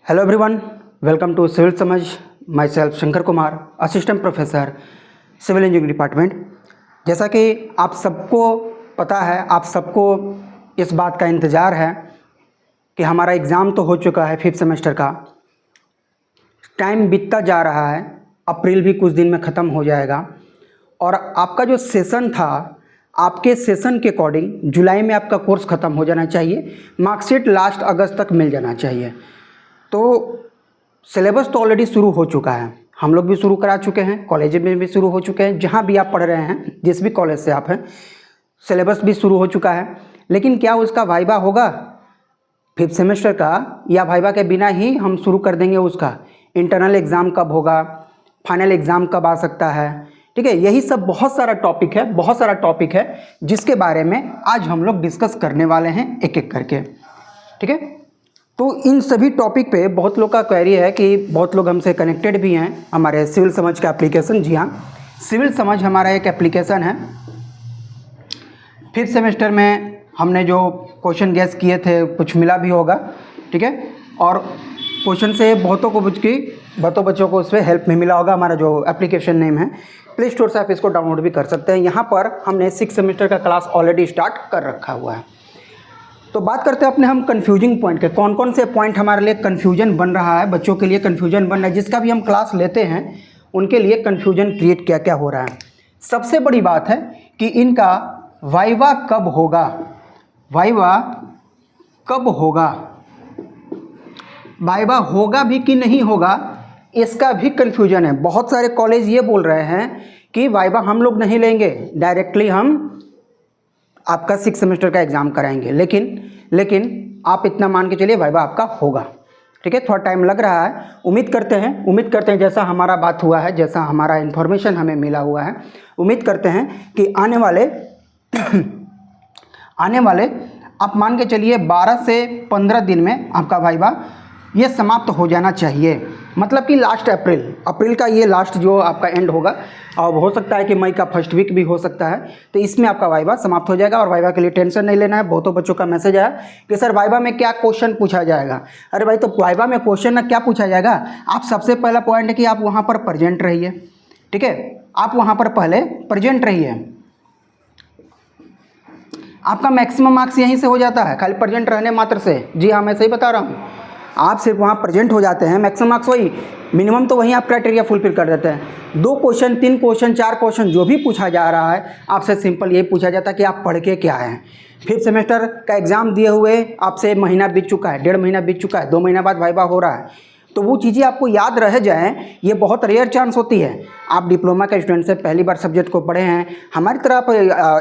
Hello everyone, welcome to Civil Samajh. Myself Shankar Kumar, assistant professor civil engineering department. जैसा कि आप सबको पता है, आप सबको इस बात का इंतज़ार है कि हमारा एग्ज़ाम तो हो चुका है, 5th सेमेस्टर का। टाइम बीतता जा रहा है, अप्रैल भी कुछ दिन में ख़त्म हो जाएगा और आपका जो सेशन था, आपके सेशन के अकॉर्डिंग जुलाई में आपका कोर्स ख़त्म हो जाना चाहिए। मार्कशीट लास्ट अगस्त तक मिल जाना चाहिए। तो सिलेबस तो ऑलरेडी शुरू हो चुका है, हम लोग भी शुरू करा चुके हैं, कॉलेज में भी शुरू हो चुके हैं। जहाँ भी आप पढ़ रहे हैं, जिस भी कॉलेज से आप हैं, सिलेबस भी शुरू हो चुका है। लेकिन क्या उसका वाइवा होगा 5th सेमेस्टर का, या वाइवा के बिना ही हम शुरू कर देंगे उसका? इंटरनल एग्ज़ाम कब होगा, फाइनल एग्ज़ाम कब आ सकता है? ठीक है, यही सब बहुत सारा टॉपिक है जिसके बारे में आज हम लोग डिस्कस करने वाले हैं एक एक करके। ठीक है, तो इन सभी टॉपिक पे बहुत लोग का क्वेरी है कि बहुत लोग हमसे कनेक्टेड भी हैं हमारे सिविल समझ का एप्लीकेशन। जी हाँ, सिविल समझ हमारा एक एप्लीकेशन है। 5th सेमेस्टर में हमने जो क्वेश्चन गैस किए थे, कुछ मिला भी होगा। ठीक है, और क्वेश्चन से बहुतों बच्चों को उसमें हेल्प में मिला होगा। हमारा जो एप्लीकेशन नेम है, प्ले स्टोर से आप इसको डाउनलोड भी कर सकते हैं। यहाँ पर हमने 6th सेमेस्टर का क्लास ऑलरेडी स्टार्ट कर रखा हुआ है। तो बात करते हैं अपने हम कन्फ्यूजिंग पॉइंट के, कौन कौन से पॉइंट हमारे लिए कन्फ्यूजन बन रहा है, बच्चों के लिए कन्फ्यूजन बन रहा है। जिसका भी हम क्लास लेते हैं उनके लिए कन्फ्यूजन क्रिएट क्या क्या हो रहा है। सबसे बड़ी बात है कि इनका वाइवा कब होगा, वाइवा कब होगा, वाइवा होगा भी कि नहीं होगा, इसका भी कन्फ्यूजन है। बहुत सारे कॉलेज ये बोल रहे हैं कि वाइवा हम लोग नहीं लेंगे, डायरेक्टली हम आपका 6th सेमेस्टर का एग्ज़ाम कराएंगे। लेकिन आप इतना मान के चलिए वाइवा आपका होगा। ठीक है, थोड़ा टाइम लग रहा है। उम्मीद करते हैं जैसा हमारा बात हुआ है, जैसा हमारा इन्फॉर्मेशन हमें मिला हुआ है, उम्मीद करते हैं कि आने वाले आप मान के चलिए 12 से 15 दिन में आपका वाइवा ये समाप्त हो जाना चाहिए। मतलब कि लास्ट अप्रैल का ये लास्ट जो आपका एंड होगा, और हो सकता है कि मई का फर्स्ट वीक भी हो सकता है। तो इसमें आपका वाइवा समाप्त हो जाएगा और वाइवा के लिए टेंशन नहीं लेना है। बहुतों बच्चों का मैसेज आया कि सर वाइवा में क्या क्वेश्चन पूछा जाएगा। अरे भाई, तो वाइवा में क्वेश्चन ना क्या पूछा जाएगा, आप सबसे पहला पॉइंट है कि आप वहाँ पर प्रेजेंट रहिए। ठीक है, आप वहाँ पर पहले प्रेजेंट रहिए। आपका मैक्सिमम मार्क्स यहीं से हो जाता है, खाली प्रेजेंट रहने मात्र से। जी हाँ, मैं सही बता रहा हूँ, आप सिर्फ वहाँ प्रेजेंट हो जाते हैं, मैक्सिमम मार्क्स वही, मिनिमम तो वहीं आप क्राइटेरिया फुलफिल कर देते हैं। 2 क्वेश्चन, 3 क्वेश्चन, 4 क्वेश्चन जो भी पूछा जा रहा है, आपसे सिंपल यही पूछा जाता है कि आप पढ़ के क्या हैं। 5th सेमेस्टर का एग्ज़ाम दिए हुए आपसे महीना बीत चुका है, 1.5 महीना बीत चुका है, 2 महीना बाद वाइवा हो रहा है। तो वो चीज़ें आपको याद रह जाएँ, ये बहुत रेयर चांस होती है। आप डिप्लोमा के स्टूडेंट से पहली बार सब्जेक्ट को पढ़े हैं, हमारी तरह आप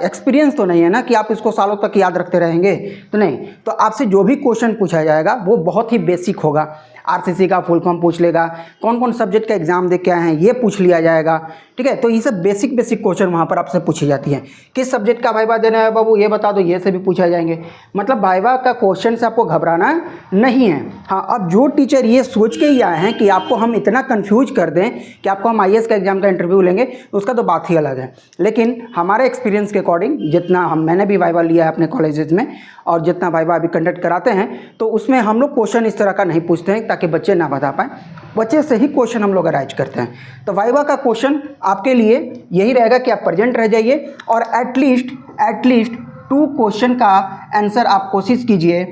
एक्सपीरियंस तो नहीं है ना कि आप इसको सालों तक याद रखते रहेंगे, तो नहीं। तो आपसे जो भी क्वेश्चन पूछा जाएगा वो बहुत ही बेसिक होगा। आरसीसी का फुल फॉर्म पूछ लेगा, कौन कौन सब्जेक्ट का एग्जाम दे के आए हैं ये पूछ लिया जाएगा। ठीक है, तो ये सब बेसिक क्वेश्चन वहाँ पर आपसे पूछी जाती है। किस सब्जेक्ट का वाइवा देना है बाबू, ये बता दो, ये से भी पूछा जाएंगे। मतलब वाइवा का क्वेश्चन से आपको घबराना नहीं है। हाँ, अब जो टीचर ये सोच के ही आए हैं कि आपको हम इतना कन्फ्यूज कर दें कि आपको हम IAS का एग्जाम का इंटरव्यू लेंगे, उसका तो बात ही अलग है। लेकिन हमारे एक्सपीरियंस के अकॉर्डिंग, जितना मैंने भी वाइवा लिया है अपने कॉलेजेस में और जितना वाइवा अभी कंडक्ट कराते हैं, तो उसमें हम लोग क्वेश्चन इस तरह का नहीं पूछते हैं ताकि बच्चे ना बता पाएँ। बच्चे से ही क्वेश्चन हम लोग अराइज करते हैं। तो वाइवा का क्वेश्चन आपके लिए यही रहेगा कि आप प्रेजेंट रह जाइए और एटलीस्ट 2 क्वेश्चन का आंसर आप कोशिश कीजिए,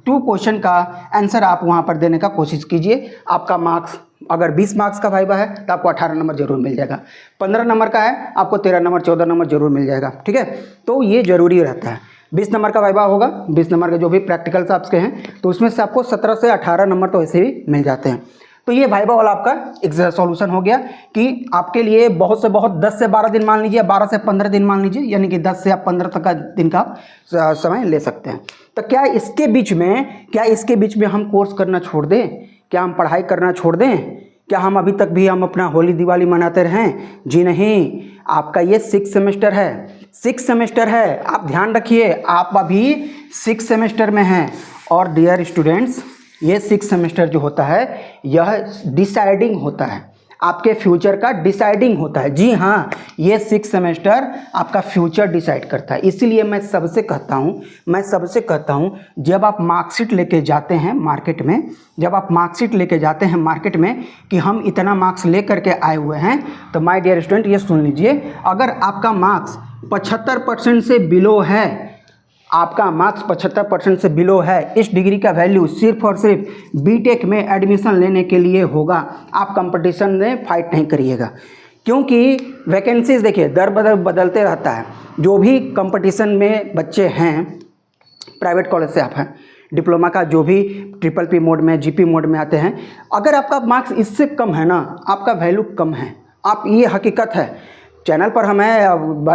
2 क्वेश्चन का आंसर आप वहाँ पर देने का कोशिश कीजिए। आपका मार्क्स अगर 20 मार्क्स का वाइवा है तो आपको 18 नंबर जरूर मिल जाएगा, 15 नंबर का है आपको 13 नंबर 14 नंबर जरूर मिल जाएगा। ठीक है, तो ये जरूरी रहता है। 20 नंबर का वाइवा होगा, 20 नंबर के जो भी प्रैक्टिकल्स आपके हैं, तो उसमें से आपको 17 से 18 नंबर तो ऐसे भी मिल जाते हैं। तो ये वाइवा वाला आपका एक सॉल्यूशन हो गया कि आपके लिए बहुत से बहुत 10 से 12 दिन मान लीजिए, 12 से 15 दिन मान लीजिए, यानी कि 10 से 15 तक का दिन का समय ले सकते हैं। तो क्या इसके बीच में हम कोर्स करना छोड़ दें? क्या हम पढ़ाई करना छोड़ दें? क्या हम अभी तक भी हम अपना होली दिवाली मनाते रहें? जी नहीं, आपका ये 6th सेमेस्टर है, आप ध्यान रखिए, आप अभी 6th सेमेस्टर में हैं। और डियर स्टूडेंट्स, ये 6th सेमेस्टर जो होता है यह डिसाइडिंग होता है। आपके फ्यूचर का डिसाइडिंग होता है। जी हाँ, ये 6 सेमेस्टर आपका फ्यूचर डिसाइड करता है। इसीलिए मैं सबसे कहता हूँ जब आप मार्कशीट लेके जाते हैं मार्केट में, कि हम इतना मार्क्स ले करके आए हुए हैं, तो माय डियर स्टूडेंट ये सुन लीजिए, अगर आपका मार्क्स 75% से बिलो है, आपका मार्क्स 75% से बिलो है, इस डिग्री का वैल्यू सिर्फ और सिर्फ बीटेक में एडमिशन लेने के लिए होगा। आप कंपटीशन में फाइट नहीं करिएगा, क्योंकि वैकेंसीज देखिए दर बदर बदलते रहता है। जो भी कंपटीशन में बच्चे हैं, प्राइवेट कॉलेज से आप हैं, डिप्लोमा का जो भी ट्रिपल P मोड में, GP मोड में आते हैं, अगर आपका मार्क्स इससे कम है ना, आपका वैल्यू कम है। आप ये हकीकत है, चैनल पर हमें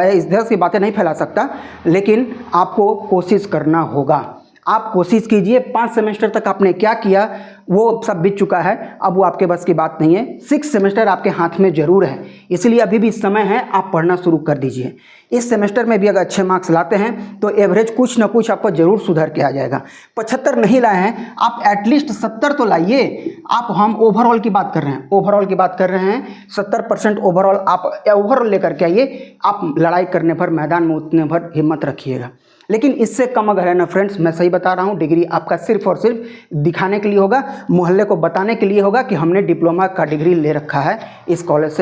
इस तरह की बातें नहीं फैला सकता, लेकिन आपको कोशिश करना होगा। आप कोशिश कीजिए। 5 सेमेस्टर तक आपने क्या किया वो सब बीत चुका है, अब वो आपके बस की बात नहीं है। 6 सेमेस्टर आपके हाथ में ज़रूर है, इसलिए अभी भी समय है, आप पढ़ना शुरू कर दीजिए। इस सेमेस्टर में भी अगर अच्छे मार्क्स लाते हैं तो एवरेज कुछ ना कुछ आपको ज़रूर सुधर के आ जाएगा। 75 नहीं लाए हैं, आप एटलीस्ट 70 तो लाइए। हम ओवरऑल की बात कर रहे हैं, 70% ओवरऑल आप ओवरऑल लेकर के आइए। आप लड़ाई करने पर, मैदान में उतने भर हिम्मत रखिएगा। लेकिन इससे कम अगर है ना फ्रेंड्स, मैं सही बता रहा हूँ, डिग्री आपका सिर्फ और सिर्फ दिखाने के लिए होगा, मोहल्ले को बताने के लिए होगा कि हमने डिप्लोमा का डिग्री ले रखा है इस कॉलेज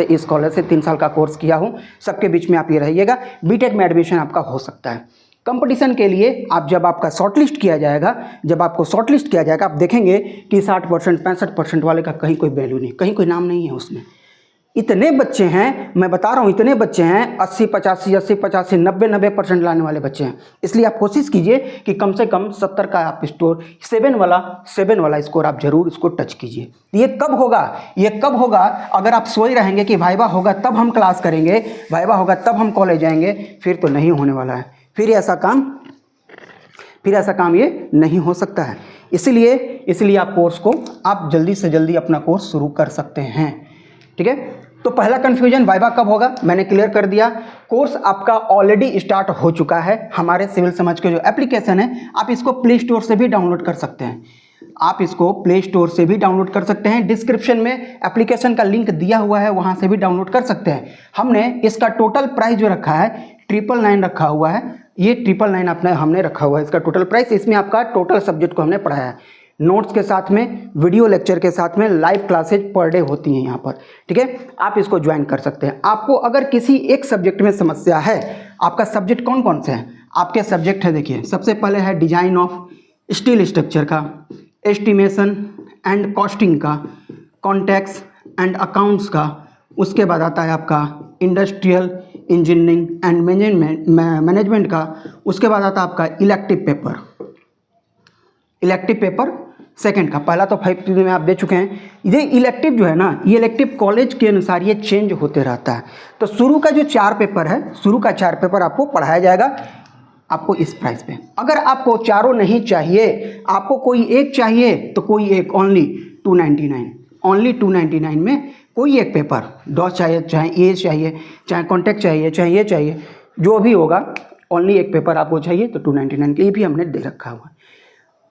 से 3 साल का कोर्स किया हूँ। सबके बीच में आप ये रहिएगा। बीटेक में एडमिशन आपका हो सकता है। कंपटीशन के लिए आप जब आपका शॉर्टलिस्ट किया जाएगा, आप देखेंगे कि 60% 65% वाले का कहीं कोई वैल्यू नहीं, कहीं कोई नाम नहीं है उसमें। इतने बच्चे हैं, मैं बता रहा हूँ, इतने बच्चे हैं 80-85, 90% लाने वाले बच्चे हैं। इसलिए आप कोशिश कीजिए कि कम से कम 70 का आप स्कोर, 7 वाला स्कोर आप जरूर इसको टच कीजिए। ये कब होगा? अगर आप सोच रहेंगे कि वाइवा होगा तब हम क्लास करेंगे, वाइवा होगा तब हम कॉलेज जाएंगे, फिर तो नहीं होने वाला है। फिर ऐसा काम ये नहीं हो सकता है। इसलिए आप कोर्स को आप जल्दी से जल्दी अपना कोर्स शुरू कर सकते हैं। ठीक है, तो पहला कन्फ्यूजन वाइवा कब होगा मैंने क्लियर कर दिया। कोर्स आपका ऑलरेडी स्टार्ट हो चुका है। हमारे सिविल समझ के जो एप्लीकेशन है, आप इसको प्ले स्टोर से भी डाउनलोड कर सकते हैं। डिस्क्रिप्शन में एप्लीकेशन का लिंक दिया हुआ है, वहां से भी डाउनलोड कर सकते हैं। हमने इसका टोटल प्राइस जो रखा है 999 रखा हुआ है। ये 999 हमने रखा हुआ है इसका टोटल प्राइस। इसमें आपका टोटल सब्जेक्ट को हमने पढ़ाया है, नोट्स के साथ में, वीडियो लेक्चर के साथ में, लाइव क्लासेज पर डे होती हैं यहाँ पर। ठीक है, आप इसको ज्वाइन कर सकते हैं। आपको अगर किसी एक सब्जेक्ट में समस्या है, आपका सब्जेक्ट कौन कौन से हैं? आपके सब्जेक्ट है, देखिए सबसे पहले है डिजाइन ऑफ स्टील स्ट्रक्चर का, एस्टिमेशन एंड कॉस्टिंग का, कॉन्टैक्स एंड अकाउंट्स का, उसके बाद आता है आपका इंडस्ट्रियल इंजीनियरिंग एंड मैनेजमेंट का, उसके बाद आता है आपका इलेक्टिव पेपर सेकंड का। पहला तो 5 में आप दे चुके हैं। ये इलेक्टिव जो है ना, ये इलेक्टिव कॉलेज के अनुसार ये चेंज होते रहता है। तो शुरू का जो 4 पेपर है, आपको पढ़ाया जाएगा आपको इस प्राइस पे। अगर आपको चारों नहीं चाहिए, आपको कोई एक चाहिए, तो कोई एक ओनली 299 में कोई एक पेपर, डॉस चाहिए, चाहे ए चाहिए, चाहे कॉन्टैक्ट चाहिए, चाहे ये चाहिए, जो भी होगा, ओनली एक पेपर आपको चाहिए तो 299 के। ये भी हमने दे रखा हुआ है।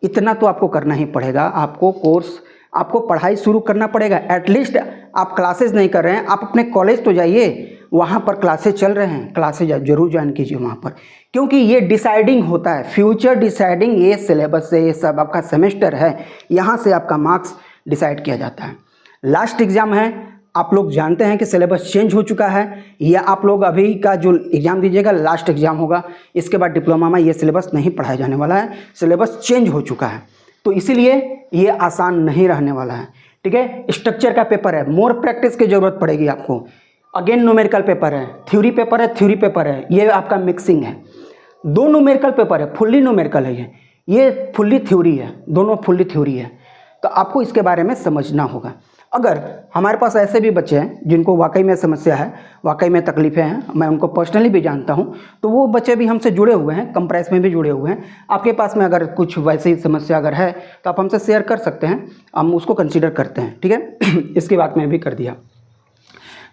इतना तो आपको करना ही पड़ेगा। आपको पढ़ाई शुरू करना पड़ेगा। एटलीस्ट आप क्लासेस नहीं कर रहे हैं, आप अपने कॉलेज तो जाइए, वहाँ पर क्लासेस चल रहे हैं, क्लासेज जरूर ज्वाइन कीजिए वहाँ पर, क्योंकि ये डिसाइडिंग होता है, फ्यूचर डिसाइडिंग। ये सिलेबस से, ये सब आपका सेमेस्टर है, यहाँ से आपका मार्क्स डिसाइड किया जाता है। लास्ट एग्ज़ाम है, आप लोग जानते हैं कि सिलेबस चेंज हो चुका है। या आप लोग अभी का जो एग्ज़ाम दीजिएगा लास्ट एग्ज़ाम होगा, इसके बाद डिप्लोमा में ये सिलेबस नहीं पढ़ाया जाने वाला है, सिलेबस चेंज हो चुका है। तो इसीलिए ये आसान नहीं रहने वाला है। ठीक है, स्ट्रक्चर का पेपर है, मोर प्रैक्टिस की ज़रूरत पड़ेगी आपको। अगेन न्यूमेरिकल पेपर है, थ्योरी पेपर है, ये आपका मिक्सिंग है। 2 न्यूमेरिकल पेपर है, फुल्ली न्यूमेरिकल है, ये फुल्ली थ्योरी है, दोनों फुल्ली थ्योरी है। तो आपको इसके बारे में समझना होगा। अगर हमारे पास ऐसे भी बच्चे हैं जिनको वाकई में समस्या है, वाकई में तकलीफ़ें हैं, मैं उनको पर्सनली भी जानता हूं, तो वो बच्चे भी हमसे जुड़े हुए हैं, कम प्राइस में भी जुड़े हुए हैं। आपके पास में अगर कुछ वैसी समस्या अगर है तो आप हमसे शेयर कर सकते हैं, हम उसको कंसीडर करते हैं। ठीक है, इसकी बात मैं भी कर दिया।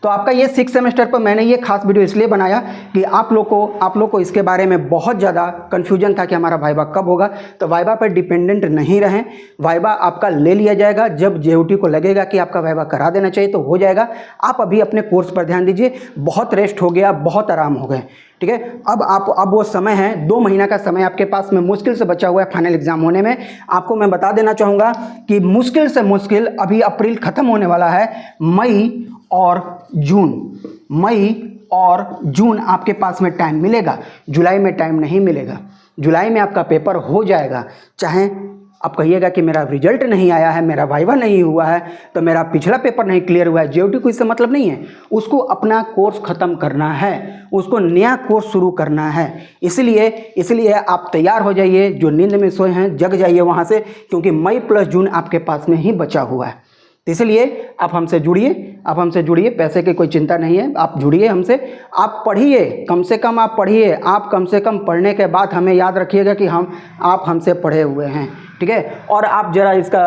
तो आपका ये 6 सेमेस्टर पर मैंने ये खास वीडियो इसलिए बनाया कि आप लोग को इसके बारे में बहुत ज़्यादा कन्फ्यूजन था कि हमारा वाइवा कब होगा। तो वाइवा पर डिपेंडेंट नहीं रहें, वाइवा आपका ले लिया जाएगा जब जेयूटी को लगेगा कि आपका वाइवा करा देना चाहिए तो हो जाएगा। आप अभी अपने कोर्स पर ध्यान दीजिए, बहुत रेस्ट हो गया, बहुत आराम हो गए, ठीक है। अब वो समय है, 2 महीना का समय आपके पास में मुश्किल से बचा हुआ है फाइनल एग्जाम होने में। आपको मैं बता देना चाहूँगा कि मुश्किल से मुश्किल अभी अप्रैल ख़त्म होने वाला है, मई और जून आपके पास में टाइम मिलेगा, जुलाई में टाइम नहीं मिलेगा। जुलाई में आपका पेपर हो जाएगा, चाहे आप कहिएगा कि मेरा रिजल्ट नहीं आया है, मेरा वाइवा नहीं हुआ है, तो मेरा पिछला पेपर नहीं क्लियर हुआ है, जेयूटी को इससे मतलब नहीं है। उसको अपना कोर्स ख़त्म करना है, उसको नया कोर्स शुरू करना है। इसलिए आप तैयार हो जाइए, जो नींद में सोए हैं जग जाइए वहाँ से, क्योंकि मई प्लस जून आपके पास में ही बचा हुआ है। इसलिए आप हमसे जुड़िए, पैसे की कोई चिंता नहीं है, आप जुड़िए हमसे, आप पढ़िए, कम से कम आप पढ़िए। आप कम से कम पढ़ने के बाद हमें याद रखिएगा कि आप हमसे पढ़े हुए हैं, ठीक है। और आप जरा इसका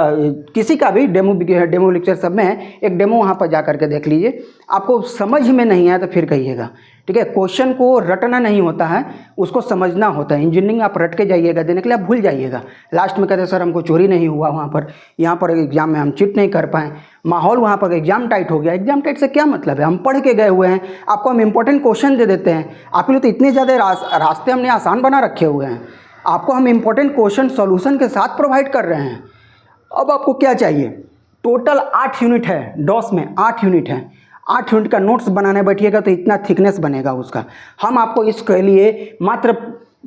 किसी का भी डेमो लेक्चर सब में है, एक डेमो वहाँ पर जा करके देख लीजिए। आपको समझ में नहीं आया तो फिर कहिएगा, ठीक है। क्वेश्चन को रटना नहीं होता है, उसको समझना होता है। इंजीनियरिंग आप रट के जाइएगा देने के लिए, आप भूल जाइएगा। लास्ट में कहते सर हमको चोरी नहीं हुआ वहाँ पर, यहाँ पर एग्जाम में हम चिट नहीं कर पाए, माहौल वहाँ पर एग्जाम टाइट हो गया। एग्जाम टाइट से क्या मतलब है, हम पढ़ के गए हुए हैं, आपको हम इंपॉर्टेंट क्वेश्चन दे देते हैं। आपके लिए तो इतने ज़्यादा रास्ते हमने आसान बना रखे हुए हैं, आपको हम इंपॉर्टेंट क्वेश्चन सॉल्यूशन के साथ प्रोवाइड कर रहे हैं। अब आपको क्या चाहिए, टोटल 8 यूनिट है, डॉस में 8 यूनिट है। 8 यूनिट का नोट्स बनाने बैठिएगा तो इतना थिकनेस बनेगा उसका। हम आपको इसके लिए मात्र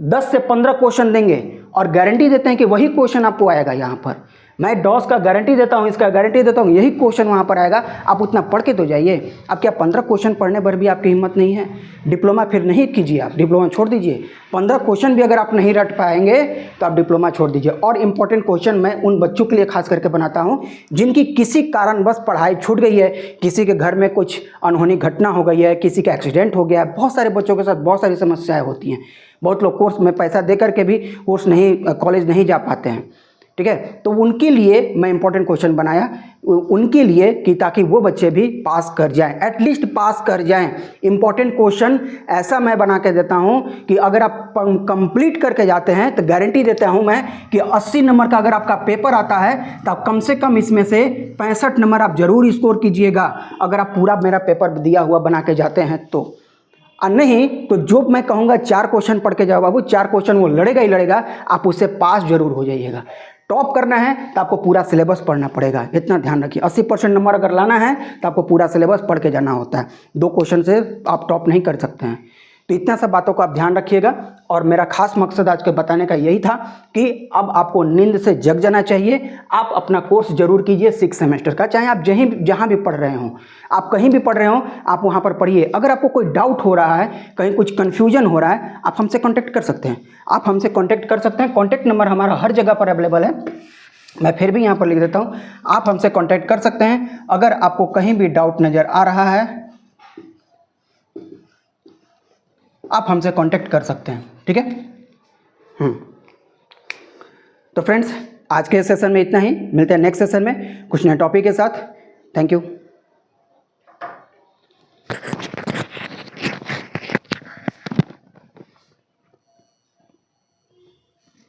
10 से 15 क्वेश्चन देंगे और गारंटी देते हैं कि वही क्वेश्चन आपको आएगा। यहाँ पर मैं डॉस का गारंटी देता हूँ, इसका गारंटी देता हूँ, यही क्वेश्चन वहाँ पर आएगा। आप उतना पढ़ के तो जाइए। अब क्या 15 क्वेश्चन पढ़ने पर भी आपकी हिम्मत नहीं है, डिप्लोमा फिर नहीं कीजिए, आप डिप्लोमा छोड़ दीजिए। 15 क्वेश्चन भी अगर आप नहीं रट पाएंगे तो आप डिप्लोमा छोड़ दीजिए। और इम्पोर्टेंट क्वेश्चन मैं उन बच्चों के लिए खास करके बनाता हूँ जिनकी किसी कारणवश पढ़ाई छूट गई है, किसी के घर में कुछ अनहोनी घटना हो गई है, किसी का एक्सीडेंट हो गया है। बहुत सारे बच्चों के साथ बहुत सारी समस्याएँ होती हैं। बहुत लोग कोर्स में पैसा दे करके भी कॉलेज नहीं जा पाते हैं, ठीक है। तो उनके लिए मैं इंपॉर्टेंट क्वेश्चन बनाया, उनके लिए कि ताकि वो बच्चे भी पास कर जाएं, एटलीस्ट पास कर जाएं। इंपॉर्टेंट क्वेश्चन ऐसा मैं बना के देता हूं कि अगर आप कंप्लीट करके जाते हैं तो गारंटी देता हूं मैं कि 80 नंबर का अगर आपका पेपर आता है तो आप कम से कम इसमें से 65 नंबर आप जरूर स्कोर कीजिएगा, अगर आप पूरा मेरा पेपर दिया हुआ बना के जाते हैं तो। और नहीं तो जो मैं कहूँगा 4 क्वेश्चन पढ़ के जाओ बाबू, 4 क्वेश्चन वो लड़ेगा ही लड़ेगा, आप उससे पास जरूर हो जाइएगा। टॉप करना है तो आपको पूरा सिलेबस पढ़ना पड़ेगा, इतना ध्यान रखिए। 80% नंबर अगर लाना है तो आपको पूरा सिलेबस पढ़ के जाना होता है, 2 क्वेश्चन से आप टॉप नहीं कर सकते हैं। तो इतना सब बातों को आप ध्यान रखिएगा। और मेरा खास मकसद आज के बताने का यही था कि अब आपको नींद से जग जाना चाहिए। आप अपना कोर्स जरूर कीजिए 6 सेमेस्टर का, चाहे आप जहाँ भी पढ़ रहे हों, आप कहीं भी पढ़ रहे हों, आप वहाँ पर पढ़िए। अगर आपको कोई डाउट हो रहा है, कहीं कुछ कन्फ्यूजन हो रहा है, आप हमसे कॉन्टैक्ट कर सकते हैं। कॉन्टैक्ट नंबर हमारा हर जगह पर अवेलेबल है, मैं फिर भी यहाँ पर लिख देता हूँ। आप हमसे कॉन्टैक्ट कर सकते हैं अगर आपको कहीं भी डाउट नज़र आ रहा है, आप हमसे कांटेक्ट कर सकते हैं, ठीक है। तो फ्रेंड्स आज के सेशन में इतना ही, मिलते हैं नेक्स्ट सेशन में कुछ नए टॉपिक के साथ। Thank you.